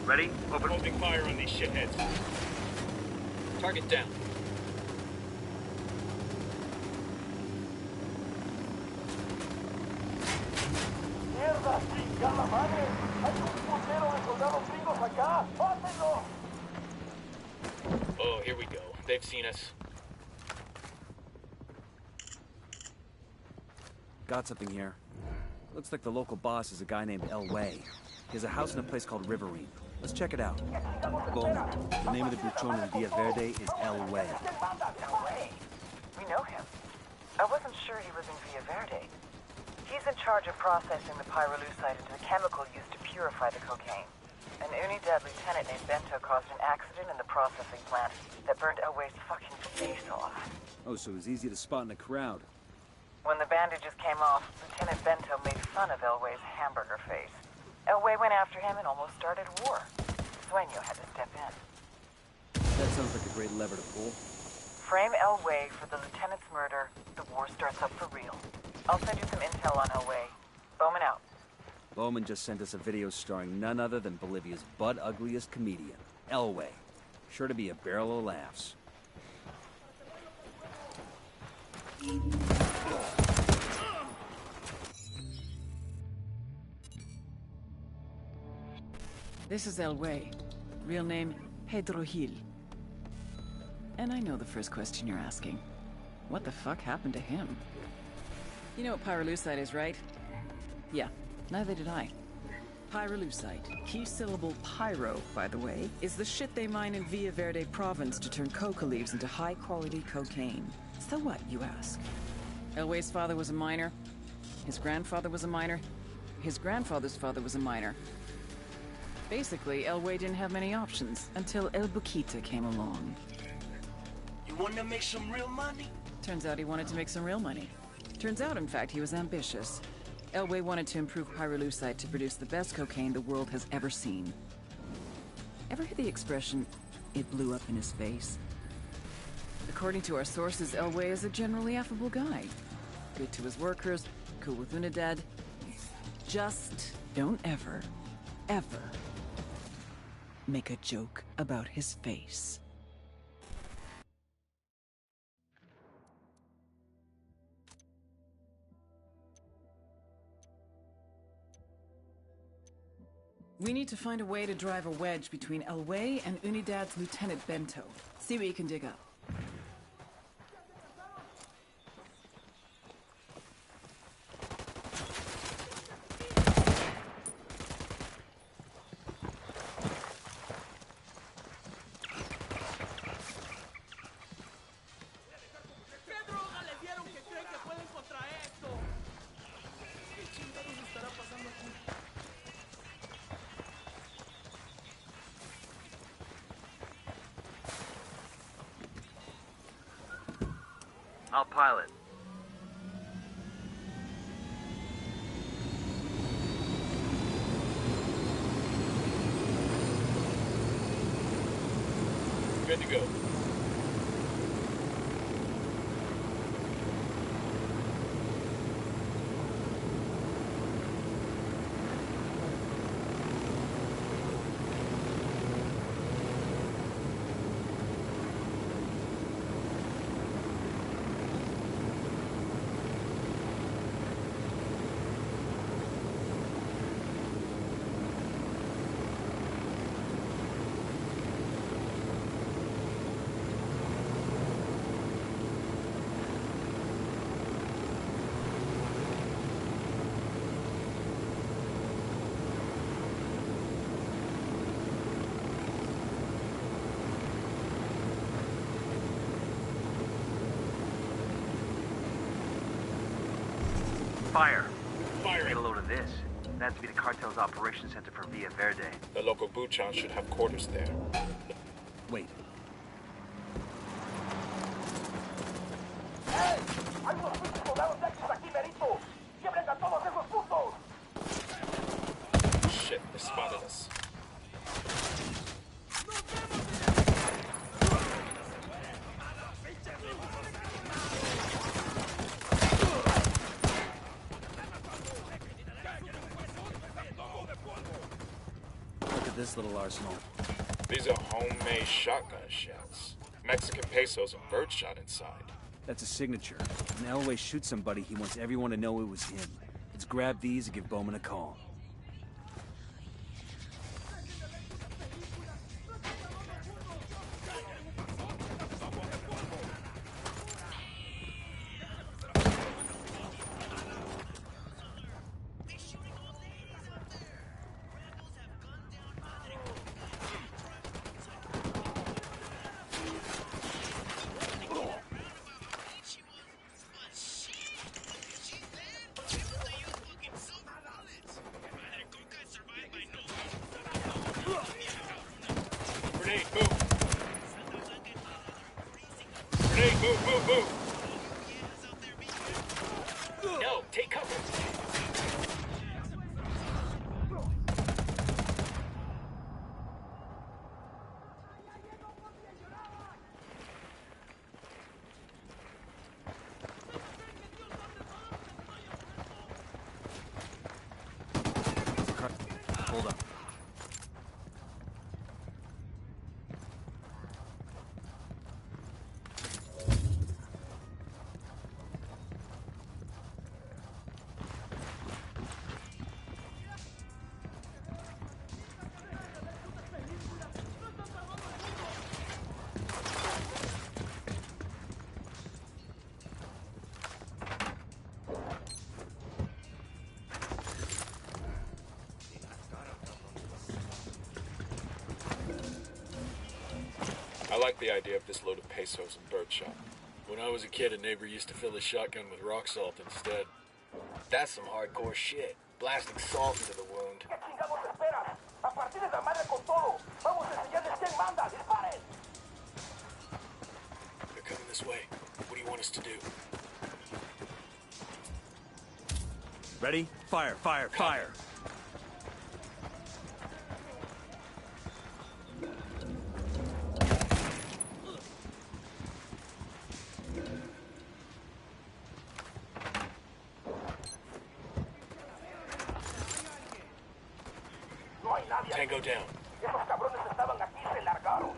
Ready? Open. Opening fire on these shitheads. Target down. ¡Mierda! ¡Chingada madre! ¡Hay un putero de soldados gringos acá! ¡Pásenlo! Oh, here we go. They've seen us. Got something here. Looks like the local boss is a guy named El Way. He has a house in a place called Riverine. Let's check it out. Bowman, the name of the buchon in Villa Verde is El Way. El Way? We know him. I wasn't sure he was in Villa Verde. He's in charge of processing the pyrolusite into the chemical used to purify the cocaine. An Unidad lieutenant named Bento caused an accident in the processing plant that burned El Way's fucking face off. Oh, so it was easy to spot in the crowd. When the bandages came off, Lieutenant Bento made fun of El Way's hamburger face. El Way went after him and almost started a war. Sueño had to step in. That sounds like a great lever to pull. Frame El Way for the lieutenant's murder, the war starts up for real. I'll send you some intel on El Way. Bowman out. Bowman just sent us a video starring none other than Bolivia's butt-ugliest comedian, El Way. Sure to be a barrel of laughs. This is El Way. Real name, Pedro Gil. And I know the first question you're asking. What the fuck happened to him? You know what pyrolusite is, right? Yeah, neither did I. Pyrolusite, key syllable pyro, by the way, is the shit they mine in Villa Verde province to turn coca leaves into high-quality cocaine. So what, you ask? El Way's father was a miner. His grandfather was a miner. His grandfather's father was a miner. Basically, El Way didn't have many options until El Boquita came along. You want to make some real money? Turns out he wanted to make some real money. Turns out, in fact, he was ambitious. El Way wanted to improve pyrolusite to produce the best cocaine the world has ever seen. Ever hear the expression, "it blew up in his face"? According to our sources, El Way is a generally affable guy. Good to his workers, cool with Unidad. Just don't ever make a joke about his face. We need to find a way to drive a wedge between El Way and Unidad's Lieutenant Bento. See what you can dig up. I'll pilot. Good to go. Fire. Fire. Get a load of this. That's to be the cartel's operation center for Villa Verde. The local buchon should have quarters there. Wait. ¡Hey! ¡Hay unos pinches soldados yanquis aquí, merito! ¡Quiebren a todos esos putos! Shit, they spotted us. this little arsenal? These are homemade shotgun shells. Mexican pesos and birdshot inside. That's a signature. When Elway shoots somebody, he wants everyone to know it was him. Let's grab these and give Bowman a call. Grenade, move! Grenade, move! No, take cover! Hold up. I like the idea of this load of pesos and birdshot. When I was a kid, a neighbor used to fill his shotgun with rock salt instead. That's some hardcore shit. Blasting salt into the wound. ¿Qué chingados esperas? A partir de la madre con todo. Vamos a enseñarles quién manda. ¡Disparen! They're coming this way. What do you want us to do? Ready? Fire, fire, fire! No hay nadie. Tango down. Esos cabrones estaban aquí y se largaron.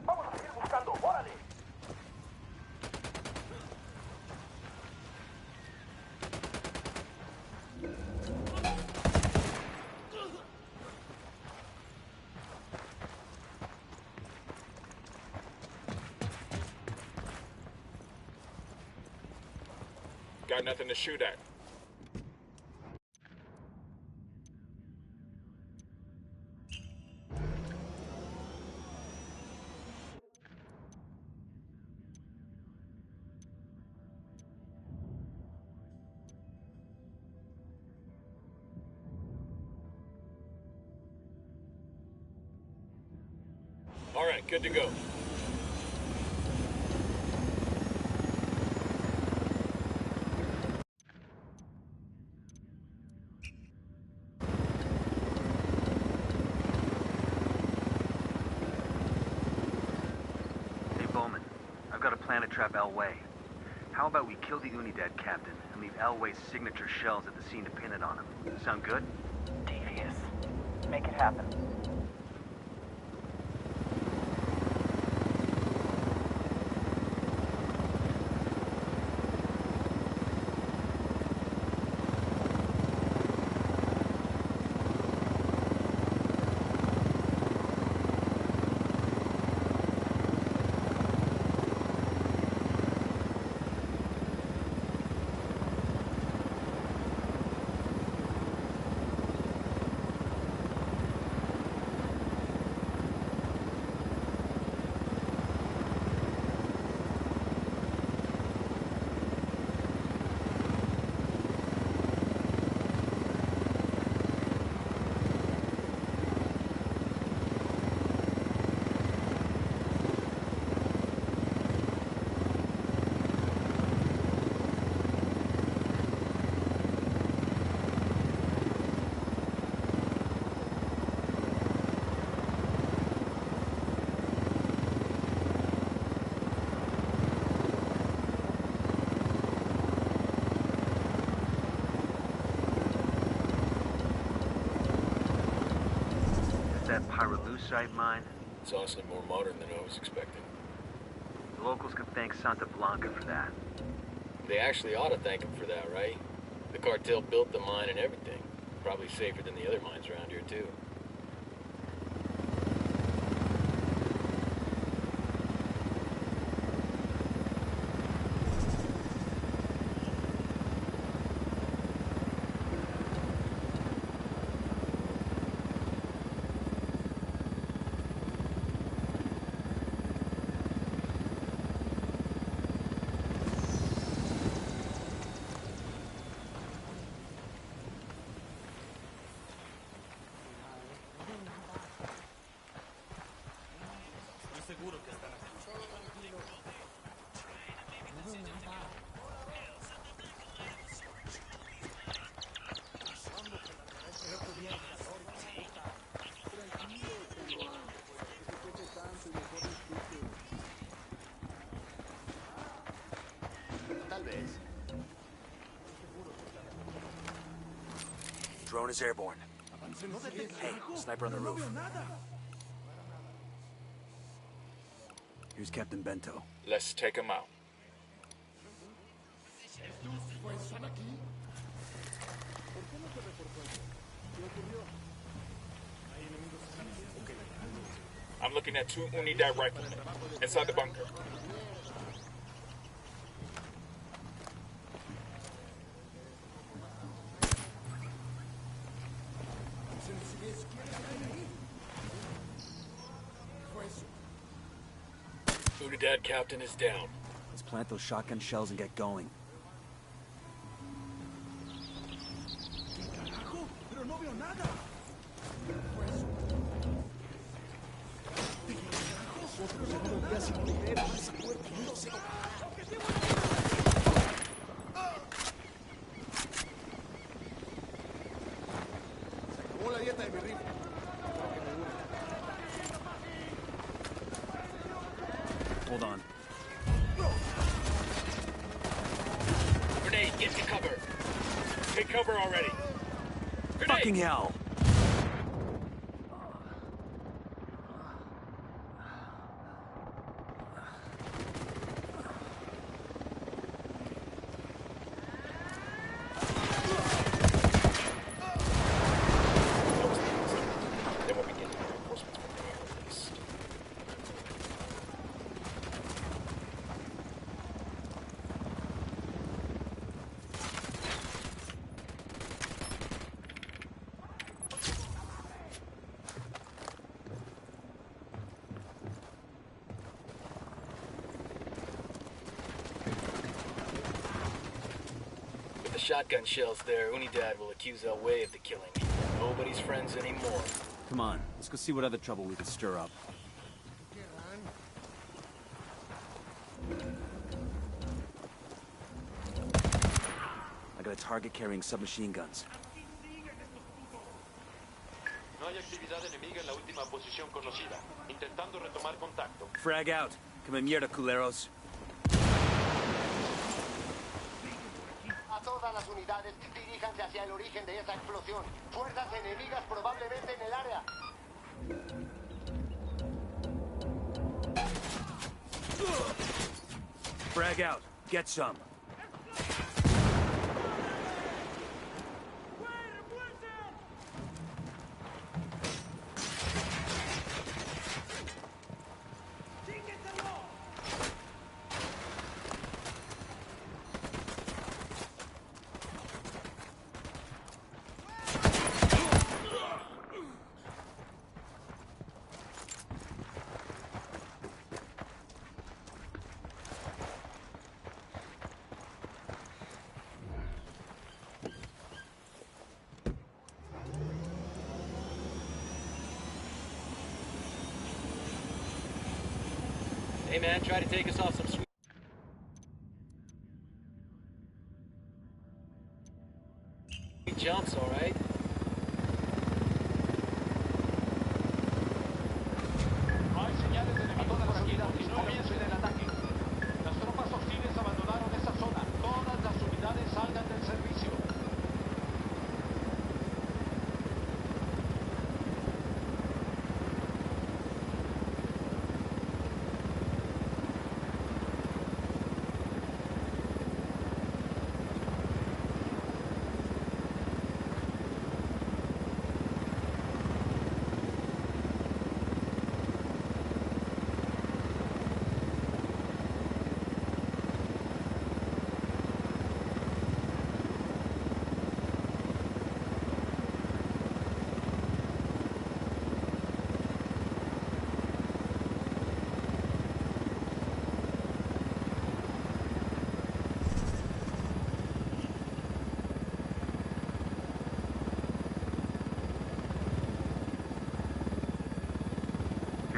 Vamos a seguir buscando. ¡Órale! Got nothing to shoot at. All right, good to go. Hey, Bowman. I've got a plan to trap Elway. How about we kill the Unidad captain and leave Elway's signature shells at the scene to pin it on him? Sound good? Devious. Make it happen. that pyrolusite mine? It's honestly more modern than I was expecting. The locals can thank Santa Blanca for that. They actually ought to thank him for that, right? The cartel built the mine and everything. Probably safer than the other mines around here, too. Drone is airborne. Hey, sniper on the roof. Here's Captain Bento. Let's take him out. I'm looking at 2 Unidad riflemen inside the bunker. Unidad captain is down. Let's plant those shotgun shells and get going. Hold on. Grenade, get to cover. Take cover already. Grenade. Fucking hell! They won't be getting reinforcements from the air, at least. With the shotgun shells there, Unidad will accuse El Way of the killing. Nobody's friends anymore. Come on, let's go see what other trouble we can stir up. I got a target carrying submachine guns. No hay actividad enemiga en la última posición conocida. Intentando retomar contacto. Frag out. Come mierda, culeros. A todas las unidades, diríjanse hacia el origen de esa explosión. Fuerzas enemigas probablemente en el área. Frag out. Get some. Hey man, try to take us off some sweet jumps, all right? Hay señales de enemigos aquí. Comiencen el ataque. Las tropas hostiles abandonaron esa zona. Todas las unidades salgan del servicio.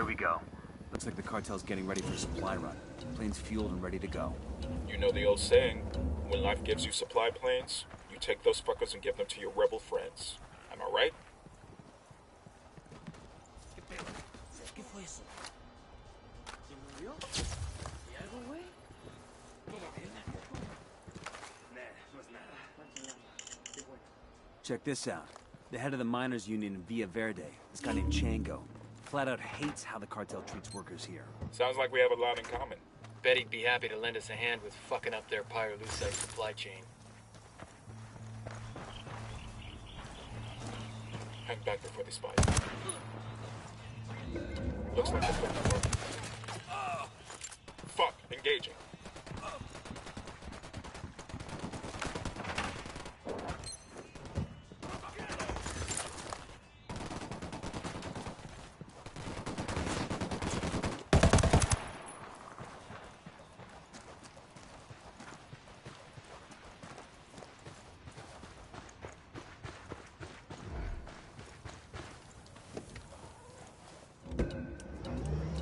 Here we go. Looks like the cartel's getting ready for a supply run. Planes fueled and ready to go. You know the old saying, when life gives you supply planes, you take those fuckers and give them to your rebel friends. Am I right? ¿Qué fue eso? ¿Se murió? ¿Hay algo, güey? ¿Todo bien? Nah, no es nada. Qué bueno. Check this out. The head of the miners' union in Villa Verde, this guy named Chango, flat out hates how the cartel treats workers here. Sounds like we have a lot in common. Bet he'd be happy to lend us a hand with fucking up their pyrolusite supply chain. Hang back before they spy you. Looks like they're fucking working. Fuck, engaging.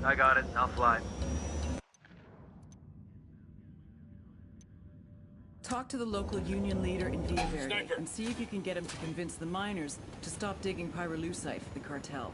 I got it. I'll fly. Talk to the local union leader in Villa Verde Sniper. and see if you can get him to convince the miners to stop digging pyrolusite for the cartel.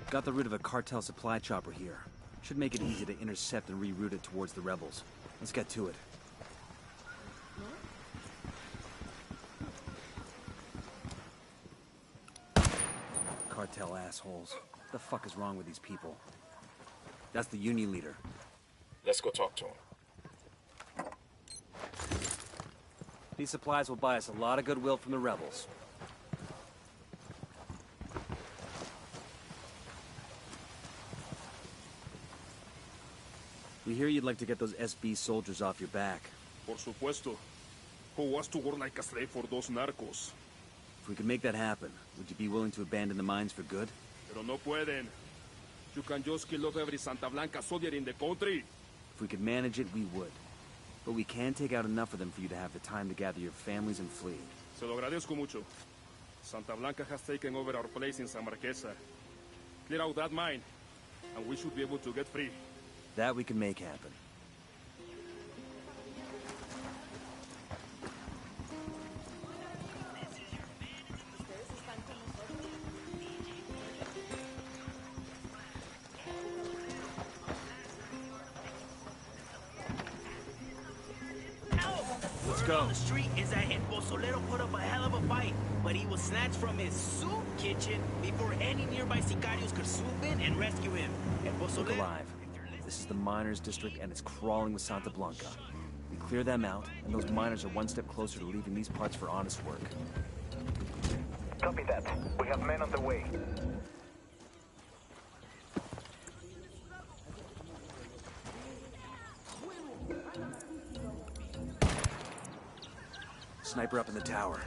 Got the route of a cartel supply chopper here. Should make it easy to intercept and reroute it towards the rebels. Let's get to it. Cartel assholes. What the fuck is wrong with these people? That's the union leader. Let's go talk to him. These supplies will buy us a lot of goodwill from the rebels. We hear you'd like to get those SB soldiers off your back. Por supuesto. Who wants to work like a slave for those narcos? If we could make that happen, would you be willing to abandon the mines for good? Pero no pueden. You can just kill off every Santa Blanca soldier in the country. If we could manage it, we would. But we can take out enough of them for you to have the time to gather your families and flee. Se lo agradezco mucho. Santa Blanca has taken over our place in San Marquesa. Clear out that mine, and we should be able to get free. That we can make happen. Let's go. On the street is that El Pozolero put up a hell of a fight, but he was snatched from his soup kitchen before any nearby sicarios could swoop in and rescue him. El Look Pozolero... alive. This is the miners' district, and it's crawling with Santa Blanca. We clear them out, and those miners are one step closer to leaving these parts for honest work. Copy that. We have men on the way. Sniper up in the tower.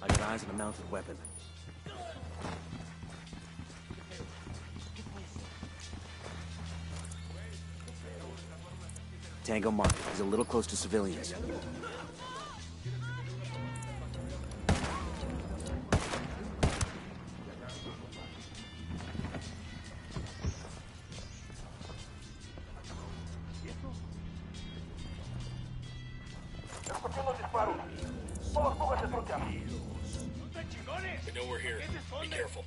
I got eyes on a mounted weapon. Tango marked. He's a little close to civilians. They know we're here. Be careful.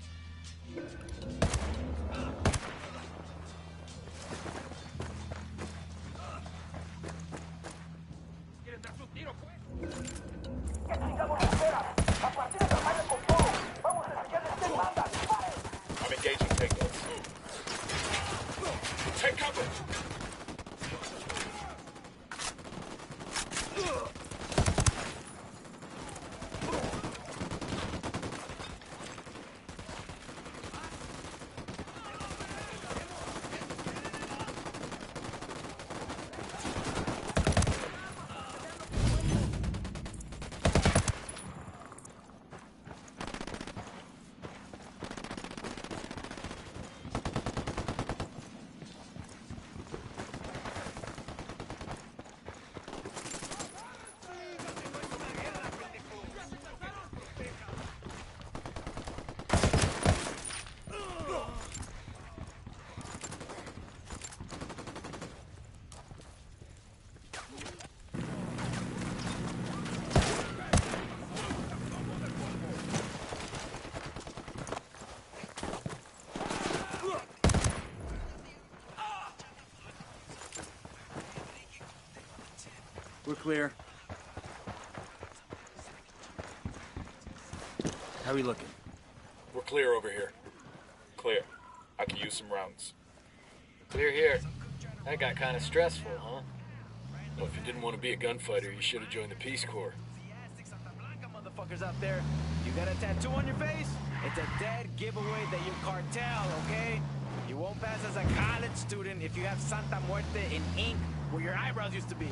I'm engaging takeouts. Take cover! We're clear. How are we looking? We're clear over here. Clear. I can use some rounds. Clear here. That got kind of stressful, huh? Well, if you didn't want to be a gunfighter, you should have joined the Peace Corps. Motherfuckers out there, you got a tattoo on your face? It's a dead giveaway that you're cartel, okay? You won't pass as a college student if you have Santa Muerte in ink where your eyebrows used to be.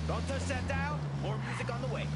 Don't touch that dial. More music on the way.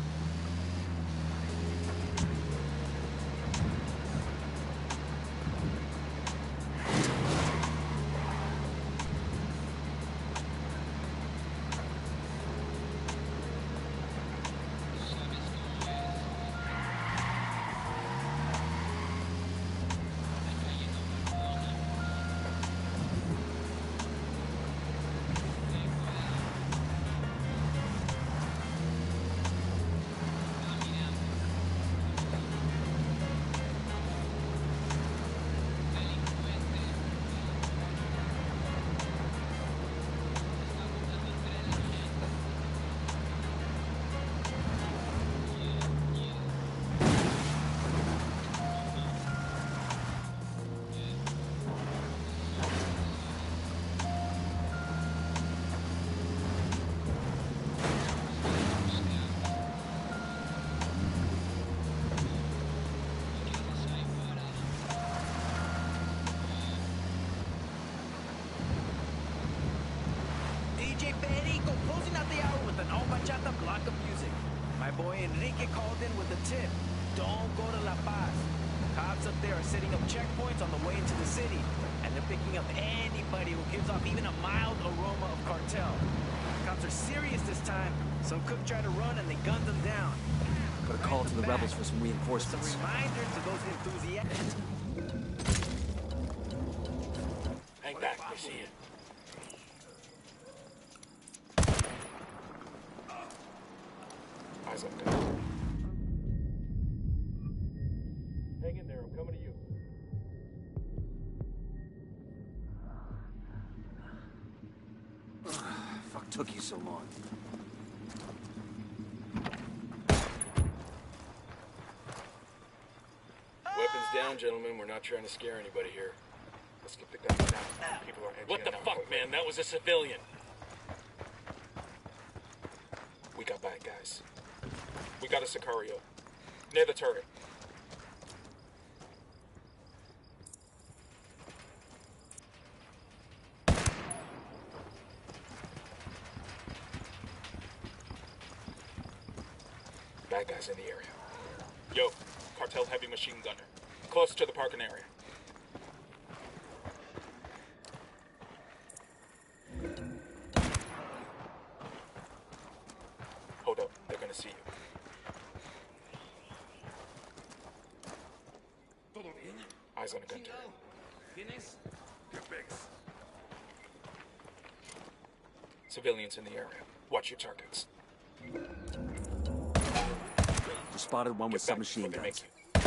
Boy Enrique called in with a tip. Don't go to La Paz. Cops up there are setting up checkpoints on the way into the city, and they're picking up anybody who gives off even a mild aroma of cartel. Cops are serious this time. Some cook tried to run and they gunned them down. Put a call to the rebels for some reinforcements. It's a reminder to those enthusiasts. Hang back, I see you. Eyes up, guys. Hang in there, I'm coming to you. Fuck took you so long. Weapons down, gentlemen. We're not trying to scare anybody here. Let's get the guns down. People are edging What the down fuck, man? That was a civilian. We got bad guys. We got a Sicario. Near the turret. Bad guys in the area. Yo, cartel heavy machine gunner. Close to the parking area. Eyes on a gun turret. Civilians in the area. Watch your targets. We spotted one with Get back submachine before they guns. make you.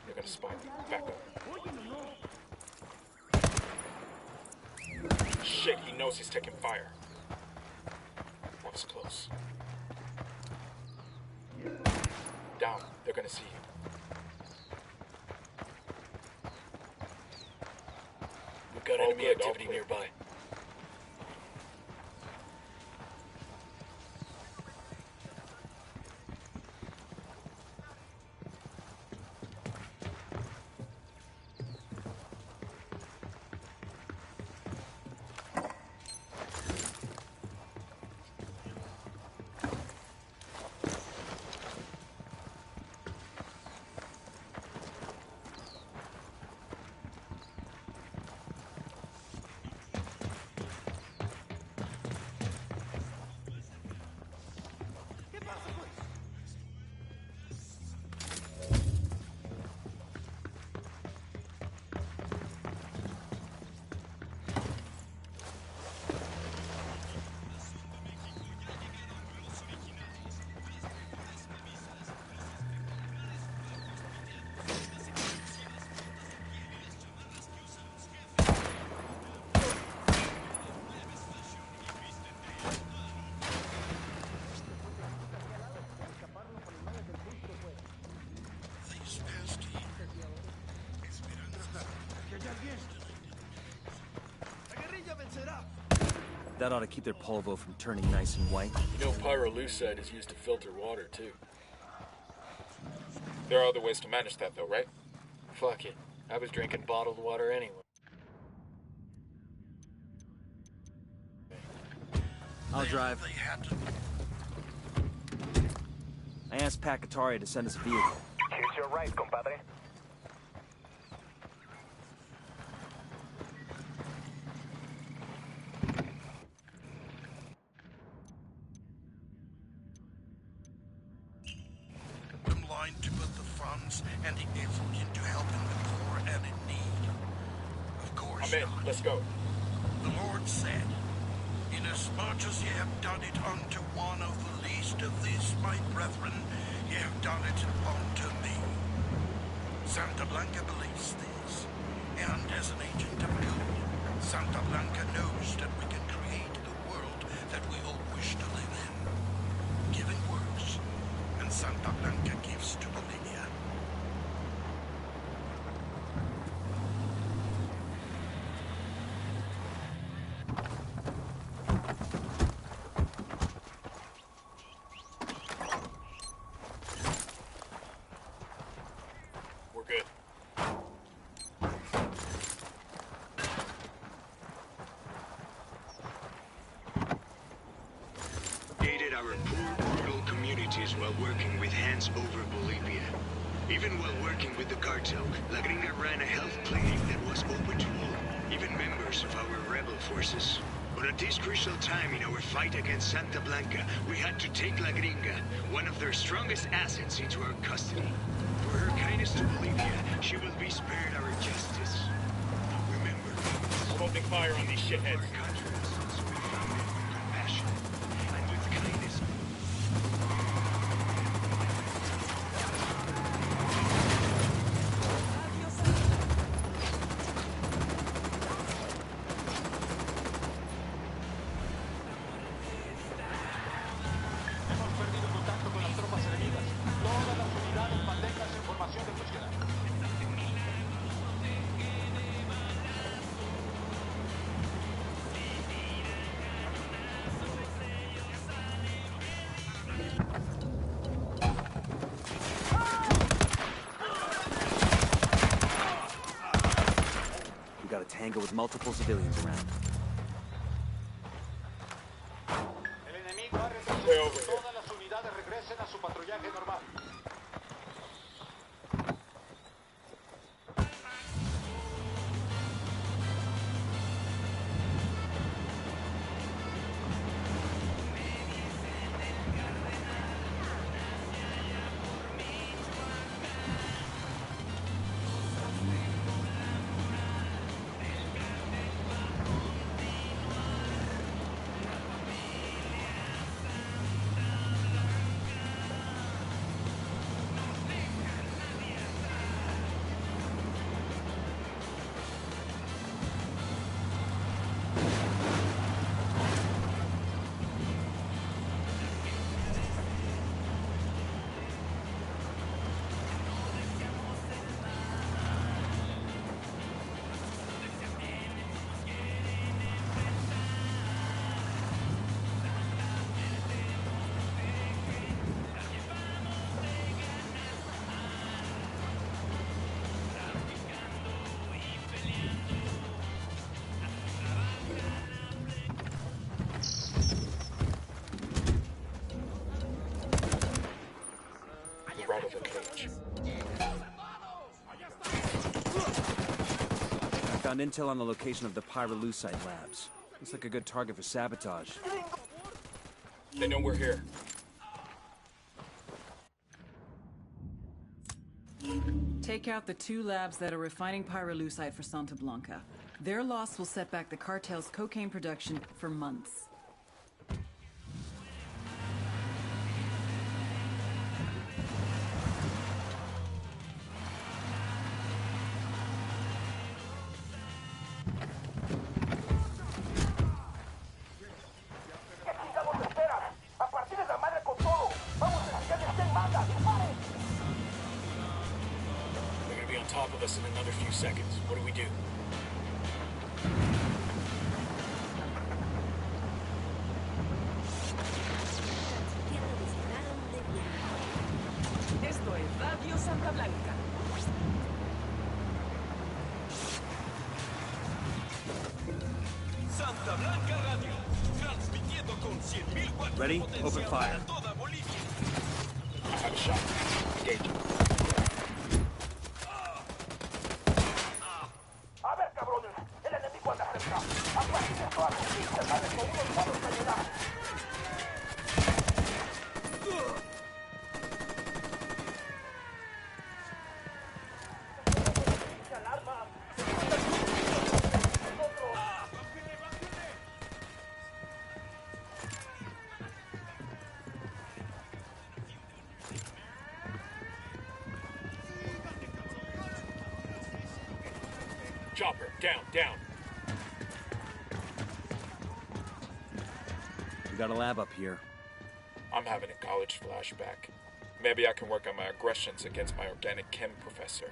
You're gonna spot them. Back up. Shit, he knows he's taking fire. That was close. Down. They're gonna see you. We've got enemy activity nearby. That ought to keep their polvo from turning nice and white. You know pyrolusite is used to filter water, too. There are other ways to manage that, though, right? Fuck it. I was drinking bottled water anyway. I'll drive. I asked Pacataria to send us a vehicle. Here's your right, compadre. To put the funds and the effort into helping the poor and in need. Of course I'm in. not. Let's go. The Lord said, "Inasmuch as ye have done it unto one of the least of these, my brethren, ye have done it unto me." Santa Blanca believes this, and as an agent of good, Santa Blanca knows that we can create the world that we all wish to live in. Giving works, and Santa Blanca gives to Bolivia. We're good. Aided our poor, rural communities while working with hands over Bolivia. Even while working with the cartel, La Gringa ran a health clinic that was open to all, even members of our rebel forces. But at this crucial time in our fight against Santa Blanca, we had to take La Gringa, one of their strongest assets, into our custody. For her kindness to Bolivia, she will be spared our justice. Remember, I'm opening fire on these shitheads. our country was also founded with compassion and with kindness. Hemos perdido contacto con las tropas enemigas. Todas las unidades manténganse en formación de búsqueda. We got a tango with multiple civilians around. El enemigo ha Way retrocedido. over here. Todas las unidades regresen a su patrullaje normal. Found intel on the location of the pyrolusite labs. Looks like a good target for sabotage. They know we're here. Take out the 2 labs that are refining pyrolusite for Santa Blanca. Their loss will set back the cartel's cocaine production for months. They're gonna be on top of us in another few seconds. What do we do? Esto es Radio Santa Blanca. Santa Blanca Radio, transmitiendo con 100.000 watts Ready? de potencia Open fire. para toda Bolivia. I have a shot. Engage. A ver, cabrones, el enemigo anda cerca. Aguanten esto a sus pistas, ¿sabes? Con unos cuantos cañonazos. Chopper, down, down. We got a lab up here. I'm having a college flashback. Maybe I can work on my aggressions against my organic chem professor.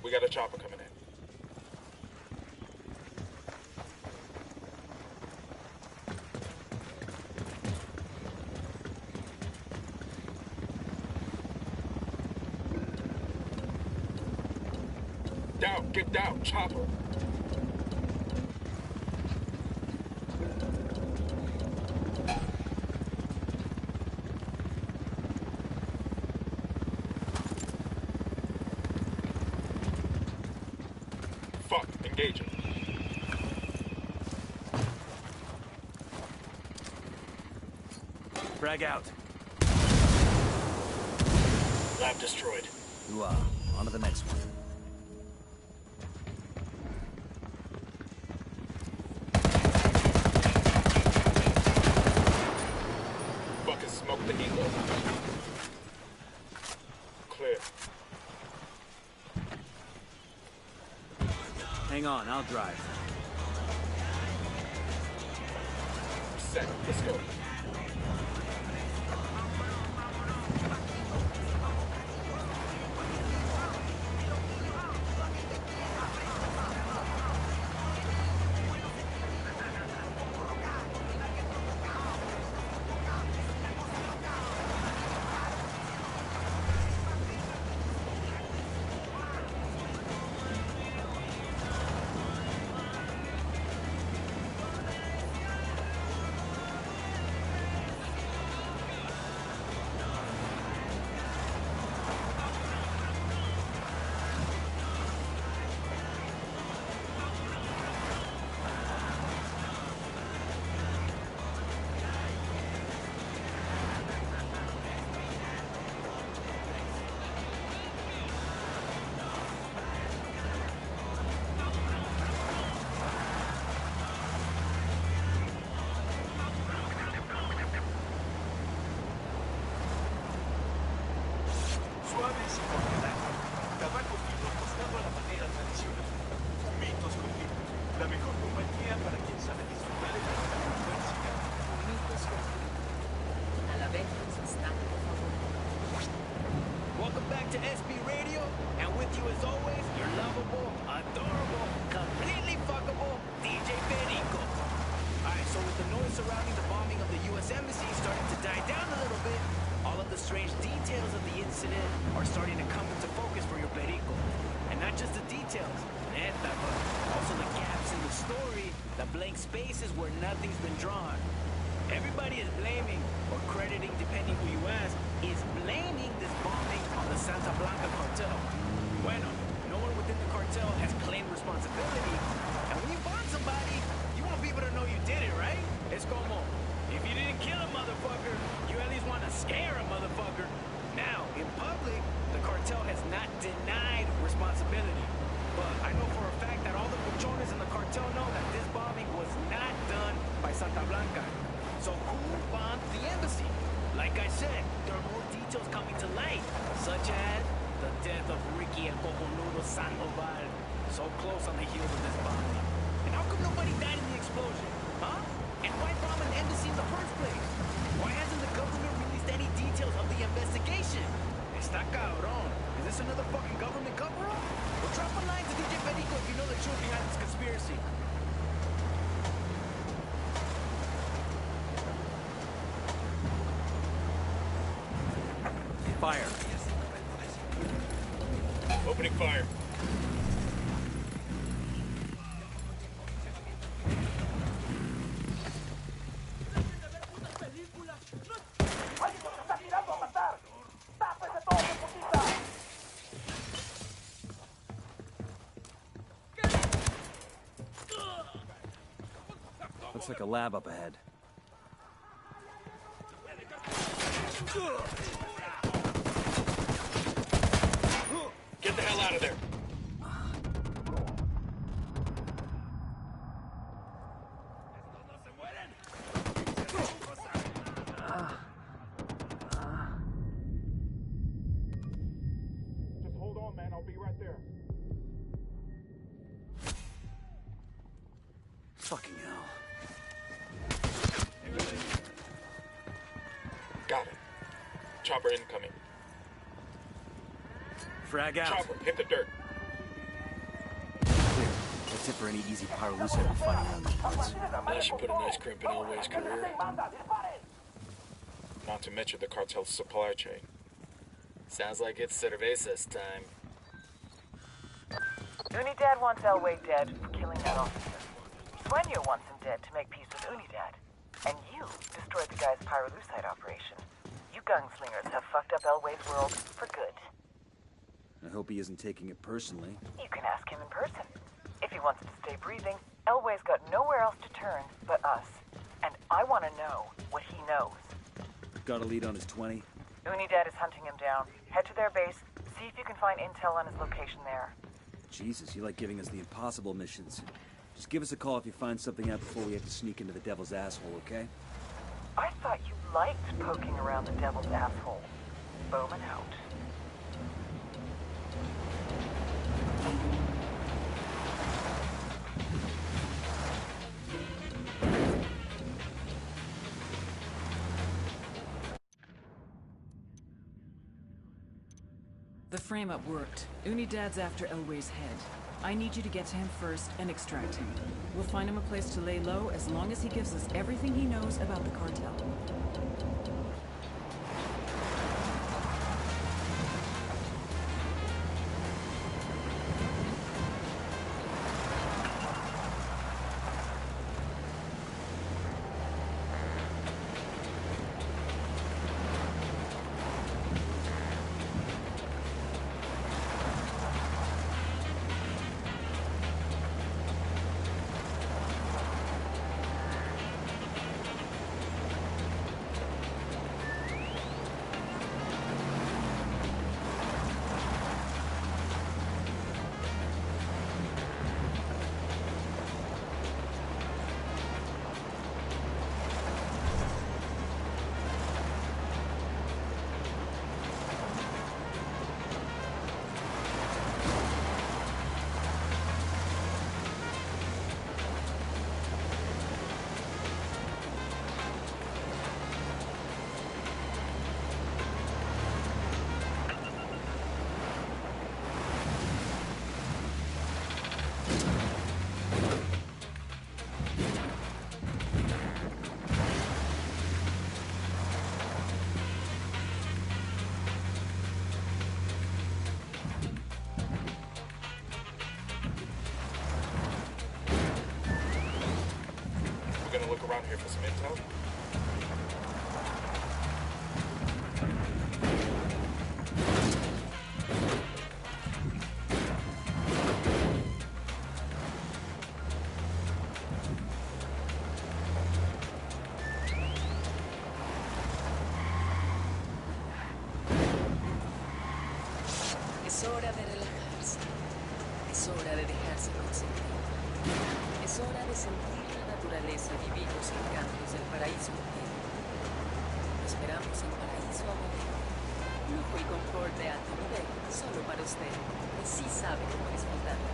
We got a chopper coming in. Down, get down, chopper. Fuck, engaging. Frag out. Lab destroyed. Ooh-ah. On to the next one. Fucking smoke the helo. Clear. Hang on, I'll drive. Set, let's go. The blank spaces where nothing's been drawn. Everybody is blaming, or crediting, depending who you ask, is blaming this bombing on the Santa Blanca cartel. Bueno, no one within the cartel has claimed responsibility. And when you bomb somebody, you want people to know you did it, right? Es como, if you didn't kill a motherfucker, you at least want to scare a motherfucker. Now, in public, the cartel has not denied responsibility. But I know for a fact that all the buchones in the cartel know that this bombing was not done by Santa Blanca. So who bombed the embassy? Like I said, there are more details coming to light, such as the death of Ricky El Cojonudo Sandoval, so close on the heels of this bombing. And how come nobody died in the explosion? Huh? And why bomb an embassy in the first place? Why hasn't the government released any details of the investigation? Está cabrón. Is this another fucking government cover-up? Well, drop a line to DJ Perico if you know the truth behind this conspiracy. Fire. Opening fire. Looks like a lab up ahead. Get the hell out of there. Just hold on, man. I'll be right there. Fucking hell. Got it. Chopper incoming. Frag out. Chopper, hit the dirt. Clear. That's it for any easy pyrolusite we're finding around these parts. That should put a nice crimp in Elway's career. Not to mention the cartel's supply chain. Sounds like it's cerveza's time. Unidad wants Elway dead for killing that officer. Sueño wants him dead to make peace with Unidad. And you destroyed the guy's pyrolusite operation. You gunslingers have fucked up Elway's world for good. I hope he isn't taking it personally. You can ask him in person. If he wants to stay breathing, Elway's got nowhere else to turn but us. And I want to know what he knows. Got a lead on his 20? Unidad is hunting him down. Head to their base, see if you can find intel on his location there. Jesus, you like giving us the impossible missions. Just give us a call if you find something out before we have to sneak into the devil's asshole, okay? I thought you liked poking around the devil's asshole. Bowman out. The frame-up worked. Unidad's after Elway's head. I need you to get to him first and extract him. We'll find him a place to lay low as long as he gives us everything he knows about the cartel. around here for some intel? Es hora de relajarse. Es hora de dejarse consentir. Es hora de sentir la naturaleza y vivir los encantos del paraíso humano. Esperamos el paraíso abogado. Lujo y confort de alto nivel, solo para usted, que sí sabe cómo disfrutarlo.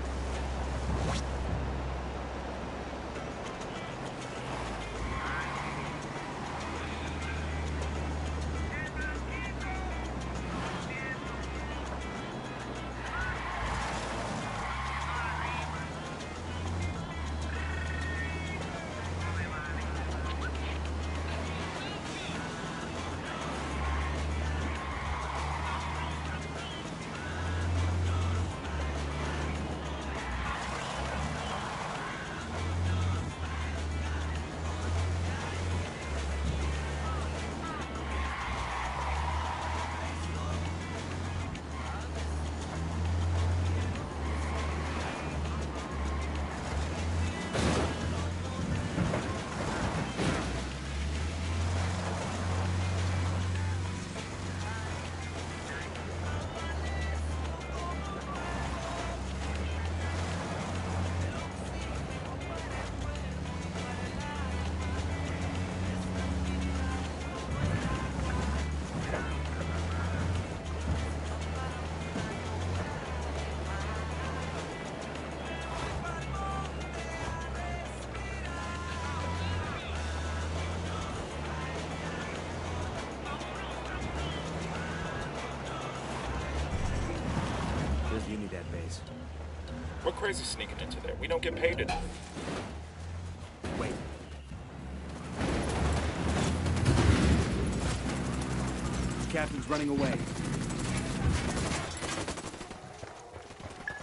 There's the Unidad base. What crazy sneaking into there? We don't get paid enough. Wait. The captain's running away.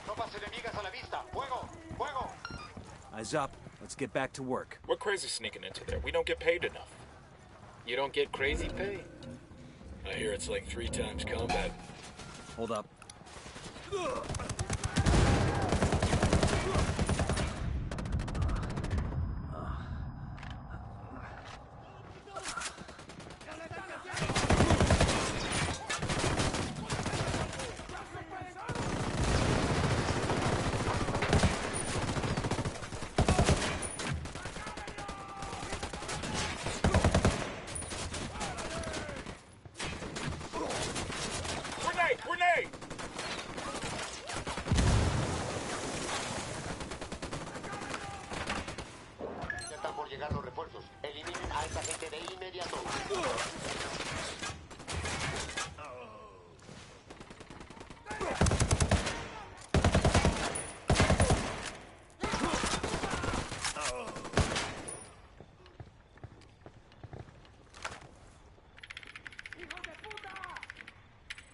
Tropas enemigas a la vista. Fuego, fuego. Eyes up. Let's get back to work. What crazy sneaking into there? We don't get paid enough. You don't get crazy pay? I hear it's like 3 times combat. Hold up. Grenade! Grenade! Ya están por llegar los refuerzos. Eliminen a esa gente de inmediato.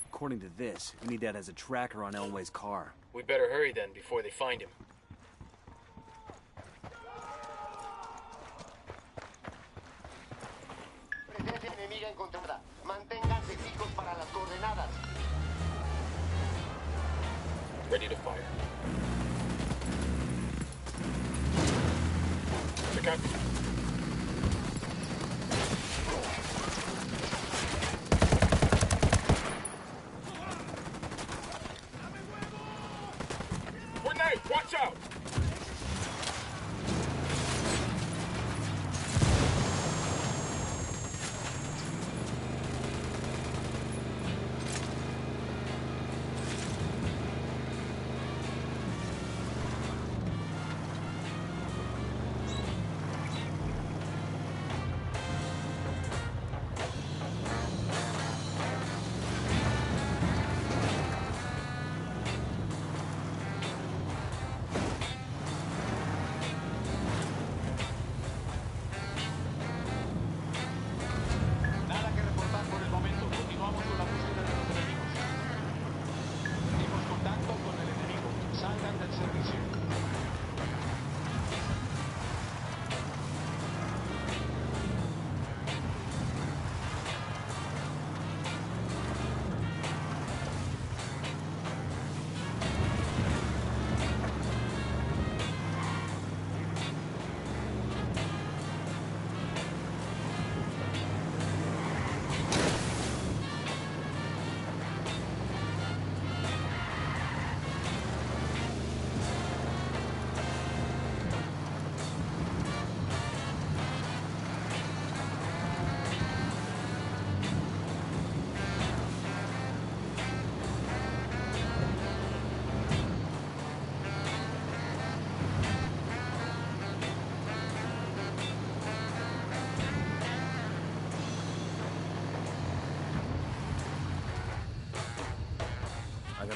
According to this, Unidad has a tracker on Elway's car. We better hurry then before they find him. Presencia enemiga encontrada. Manténganse fijos para las coordenadas. Ready to fire. Look out. Grenade! Watch out!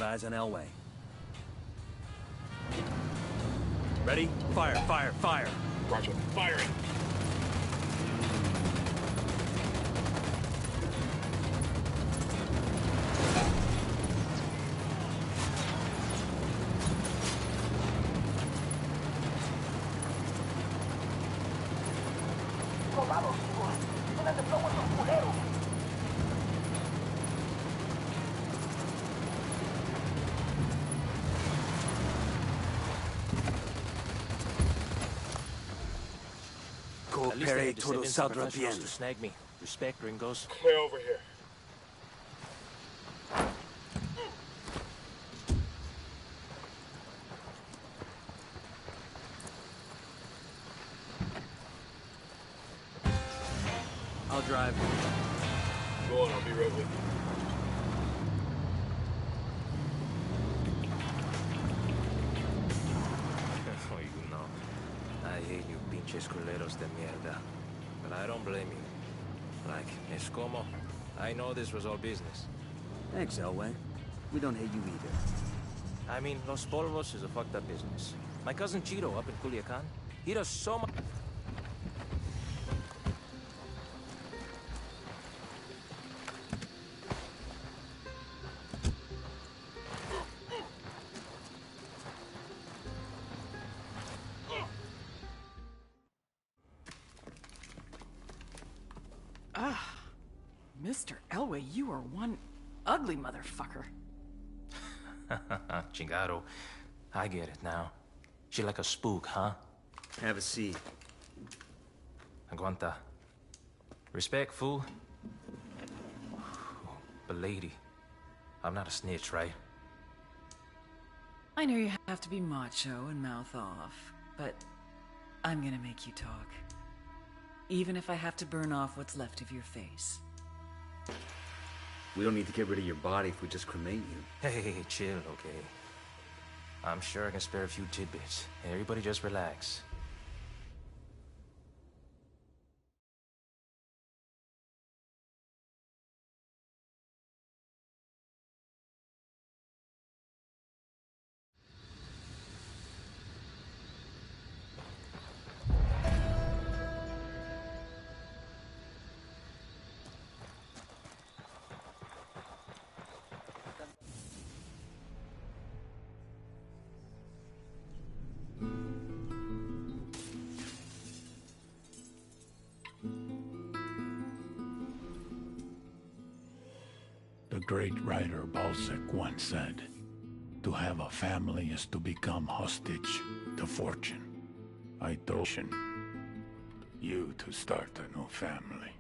eyes on Elway. Ready? Fire, fire, fire! Roger. Firing. At least they had descendants of professionals to snag me. Respect, gringos. Clear over here. I'll drive. Go on, I'll be right with you. Oh, you know. I hate you pinches culeros de mierda. But I don't blame you. Like, es como... I know this was all business. Thanks, Elway. We don't hate you either. I mean, Los Polvos is a fucked up business. My cousin Chito up in Culiacan, he does so much... Mr. Elway, you are one ugly motherfucker. Chingado. I get it now. She like a spook, huh? Have a seat. Aguanta. Respect, fool. But lady, I'm not a snitch, right? I know you have to be macho and mouth off, but I'm gonna make you talk. Even if I have to burn off what's left of your face. We don't need to get rid of your body if we just cremate you. Hey, chill, okay? I'm sure I can spare a few tidbits. Everybody just relax. The great writer Balzac once said, "To have a family is to become hostage to fortune." I told you to start a new family.